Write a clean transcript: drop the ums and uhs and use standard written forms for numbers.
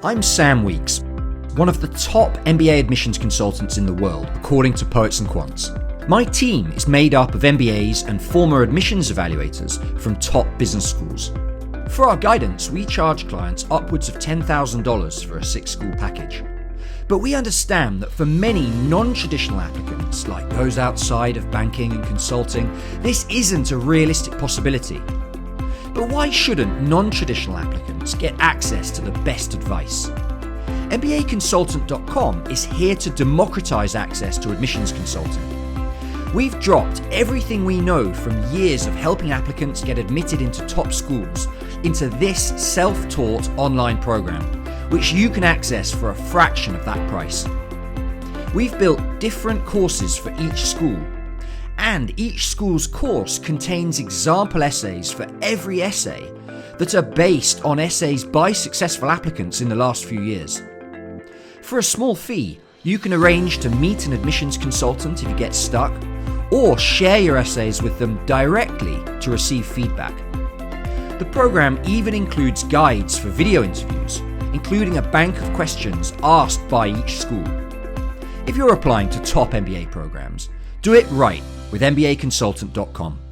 I'm Sam Weeks, one of the top MBA admissions consultants in the world, according to Poets and Quants. My team is made up of MBAs and former admissions evaluators from top business schools. For our guidance, we charge clients upwards of $10,000 for a 6-school package. But we understand that for many non-traditional applicants, like those outside of banking and consulting, this isn't a realistic possibility. But why shouldn't non-traditional applicants get access to the best advice? MBAconsultant.com is here to democratize access to admissions consulting. We've dropped everything we know from years of helping applicants get admitted into top schools into this self-taught online program, which you can access for a fraction of that price. We've built different courses for each school, and each school's course contains example essays for every essay that are based on essays by successful applicants in the last few years. For a small fee, you can arrange to meet an admissions consultant if you get stuck, or share your essays with them directly to receive feedback. The program even includes guides for video interviews, including a bank of questions asked by each school. If you're applying to top MBA programs, do it right with MBAconsultant.com.